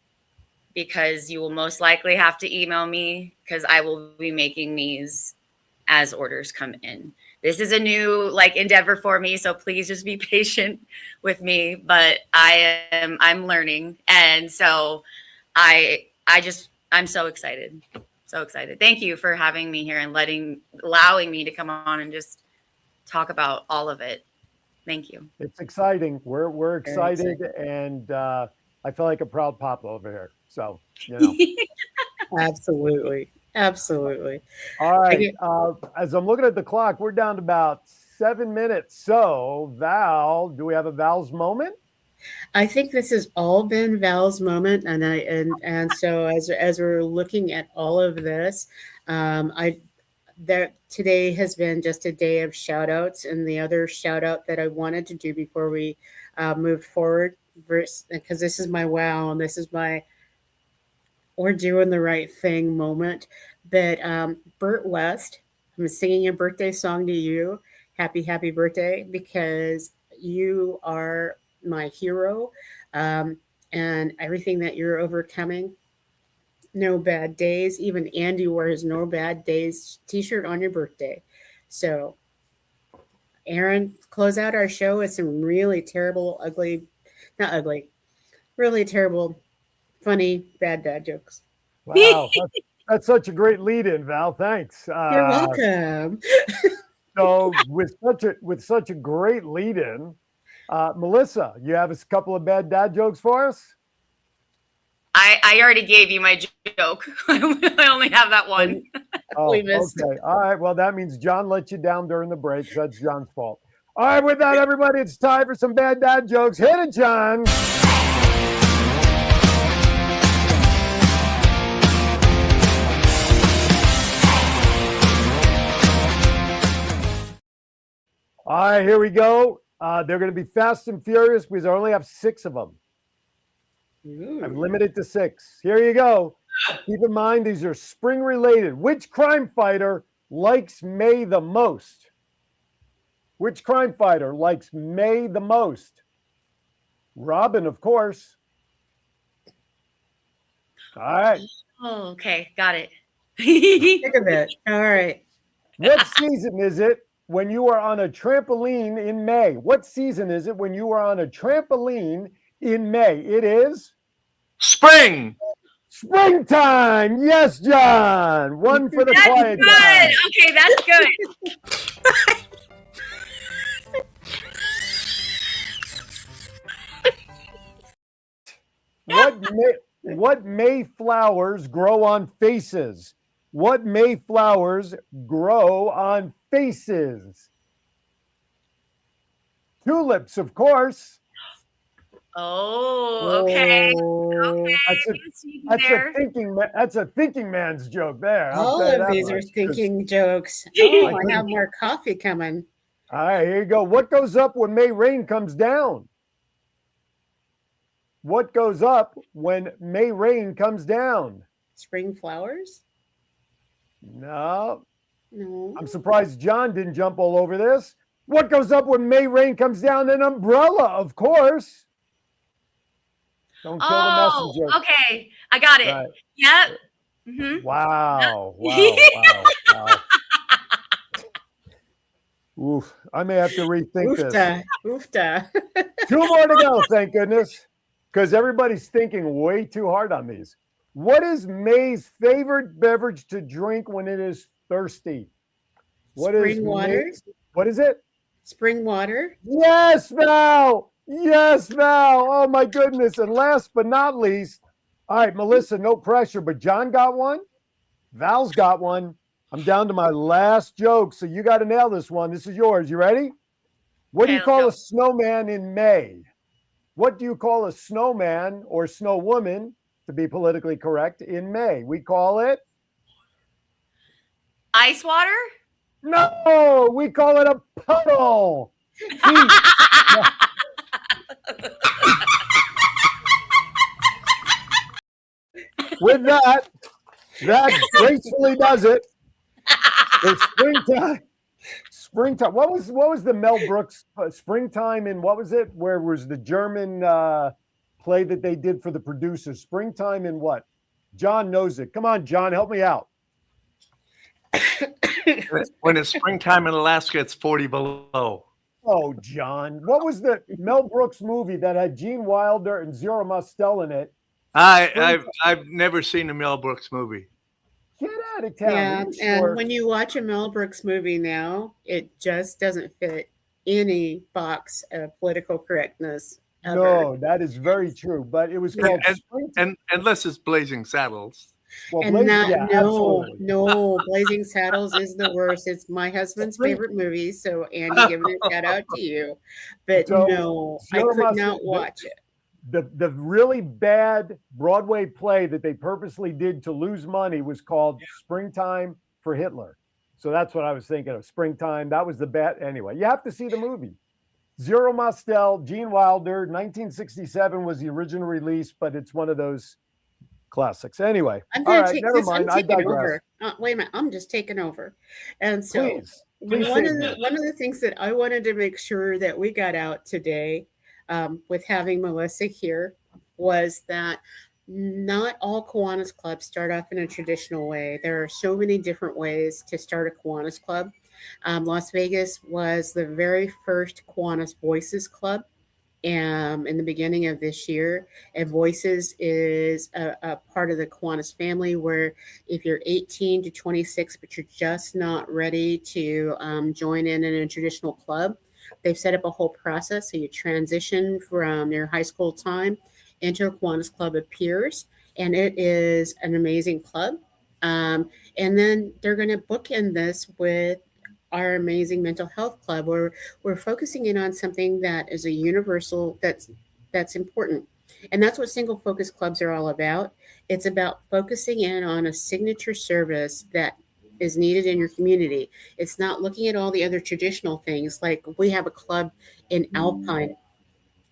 because you will most likely have to email me because I will be making these as orders come in. This is a new endeavor for me, so please just be patient with me. But I'm learning, and so I'm so excited, so excited. Thank you for having me here and allowing me to come on and just talk about all of it. Thank you. It's exciting. We're excited, and I feel like a proud papa over here. So Absolutely. Absolutely. All right. As I'm looking at the clock, we're down to about 7 minutes. So, Val, do we have a Val's moment? I think this has all been Val's moment, and so as we're looking at all of this, today has been just a day of shout outs, and the other shout out that I wanted to do before we moved forward, because this is my wow and this is my we're doing the right thing moment. But Bert West, I'm singing a birthday song to you. Happy birthday, because you are my hero, and everything that you're overcoming. No bad days. Even Andy wears no bad days t-shirt on your birthday. So Aaron, close out our show with some really terrible, really terrible, funny, bad dad jokes. Wow. That's such a great lead in, Val. Thanks. You're welcome. So with such a great lead in, Melissa, you have a couple of bad dad jokes for us? I already gave you my joke. I only have that one. Oh, We missed. Okay. All right. Well, that means John let you down during the break. So that's John's fault. All right. With that, everybody, it's time for some bad dad jokes. Hit it, John. All right, here we go. They're going to be fast and furious because I only have 6 of them. I'm limited to 6. Here you go. Keep in mind, these are spring related. Which crime fighter likes May the most? Which crime fighter likes May the most? Robin, of course. All right. Oh, okay. Got it. Think of it. All right. What season is it when you are on a trampoline in May? What season is it when you are on a trampoline in May? It is Spring. springtime. Yes, John. One for the That's quiet good. guy. Okay, that's good. What May flowers grow on faces? What May flowers grow on faces? Tulips, of course. Oh, okay. Okay. That's a thinking man's joke there. All of these are thinking jokes. Oh, I have more coffee coming. All right, here you go. What goes up when May rain comes down? What goes up when May rain comes down? Spring flowers? No. No. I'm surprised John didn't jump all over this. What goes up when May rain comes down? An umbrella, of course. Don't kill the messenger. Okay. I got it. Right. Yep. Mm-hmm. Wow. Oof. I may have to rethink this. Oofta. 2 more to go, thank goodness. Because everybody's thinking way too hard on these. What is May's favorite beverage to drink when it is thirsty? Spring water. What is it? Spring water. Yes, Val. Yes, Val. Oh, my goodness. And last but not least, all right, Melissa, no pressure, but John got one. Val's got one. I'm down to my last joke, so you got to nail this one. This is yours. You ready? What do you call a snowman in May? What do you call a snowman or snow woman, to be politically correct, in May? We call it Ice water? No, we call it a puddle. See, with that gracefully does it. It's springtime. Springtime. What was the Mel Brooks springtime in what was it? Where was the German play that they did for the producers? Springtime in what? John knows it. Come on, John, help me out. When it's springtime in Alaska, it's 40 below. Oh, John. What was the Mel Brooks movie that had Gene Wilder and Zero Mostel in it? I've never seen a Mel Brooks movie. Get out of town. Yeah, Sure. and when you watch a Mel Brooks movie now, it just doesn't fit any box of political correctness. Ever. No, that is very true. But it was called and unless it's Blazing Saddles. Well, And Blazing, that, yeah, absolutely. no, Blazing Saddles is the worst. It's my husband's favorite movie. So, Andy, giving a shout out to you. But So, no, I Zero could Mostel- not watch it. The really bad Broadway play that they purposely did to lose money was called Springtime for Hitler. So that's what I was thinking of. Springtime. That was the bad. Anyway, you have to see the movie. Zero Mostel, Gene Wilder, 1967 was the original release, but it's one of those classics. Anyway, I'm all going right, to take never this. mind. I'm I taking digress. over. Wait a minute. I'm just taking over. And so Please one save of me. the things that I wanted to make sure that we got out today with having Melissa here was that not all Kiwanis clubs start off in a traditional way. There are so many different ways to start a Kiwanis club. Las Vegas was the very first Kiwanis Voices Club in the beginning of this year. And Voices is a part of the Kiwanis family where if you're 18 to 26, but you're just not ready to join in a traditional club, they've set up a whole process. So you transition from your high school time into a Kiwanis Club of Peers, and it is an amazing club. And then they're going to bookend this with our amazing mental health club, where we're focusing in on something that is a universal that's important. And that's what single focus clubs are all about. It's about focusing in on a signature service that is needed in your community. It's not looking at all the other traditional things. Like we have a club in Alpine.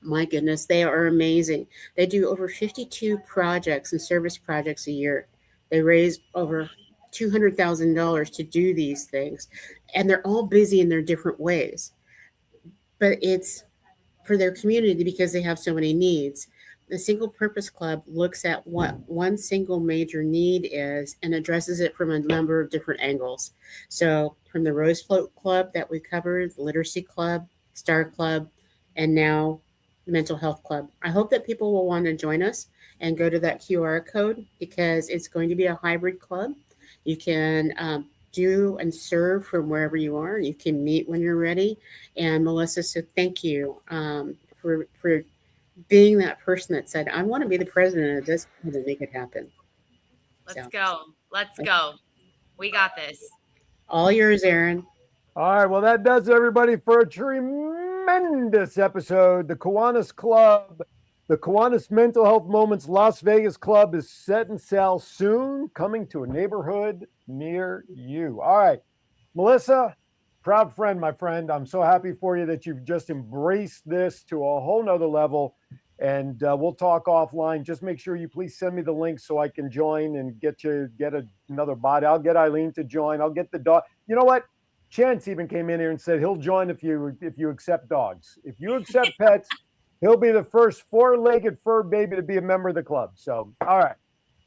My goodness, they are amazing. They do over 52 projects and service projects a year. They raise over $200,000 to do these things, and they're all busy in their different ways. But it's for their community because they have so many needs. The Single Purpose Club looks at what one single major need is and addresses it from a number of different angles. So, from the Rose Float Club that we covered, the Literacy Club, Star Club, and now the Mental Health Club. I hope that people will want to join us and go to that QR code because it's going to be a hybrid club. You can do and serve from wherever you are. You can meet when you're ready. And Melissa, so thank you for being that person that said, I want to be the president of this and make it happen. Let's go. Let's go. We got this. All yours, Aaron. All right, well, that does it, everybody, for a tremendous episode. The Kiwanis Club, the Kiwanis Mental Health Moments Las Vegas Club is set and sail soon, coming to a neighborhood near you. All right, Melissa, proud friend, my friend. I'm so happy for you that you've just embraced this to a whole nother level. And we'll talk offline. Just make sure you please send me the link so I can join and get another bot. I'll get Eileen to join. I'll get the dog. You know what? Chance even came in here and said he'll join if you accept dogs. If you accept pets, he'll be the first four-legged fur baby to be a member of the club. So, all right.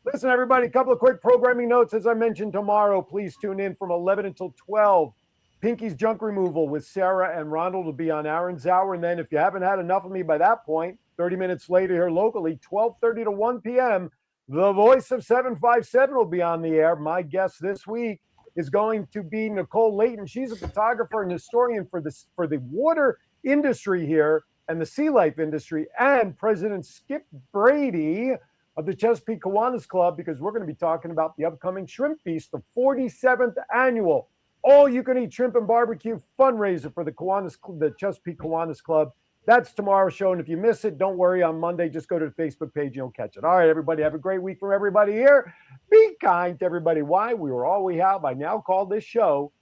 Listen, everybody, a couple of quick programming notes. As I mentioned, tomorrow, please tune in from 11 until 12. Pinky's Junk Removal with Sarah and Ronald will be on Aaron's Hour. And then if you haven't had enough of me by that point, 30 minutes later here locally, 12:30 to 1 p.m., the voice of 757 will be on the air. My guest this week is going to be Nicole Layton. She's a photographer and historian for the water industry here and the sea life industry, and President Skip Brady of the Chesapeake Kiwanis Club, because we're going to be talking about the upcoming Shrimp Feast, the 47th annual all-you-can-eat shrimp and barbecue fundraiser for the Chesapeake Kiwanis Club. That's tomorrow's show. And if you miss it, don't worry. On Monday, just go to the Facebook page and you'll catch it. All right, everybody. Have a great week from everybody here. Be kind to everybody. Why? We were all we have. I now call this show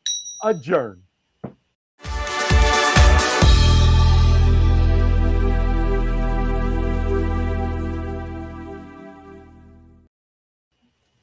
adjourned.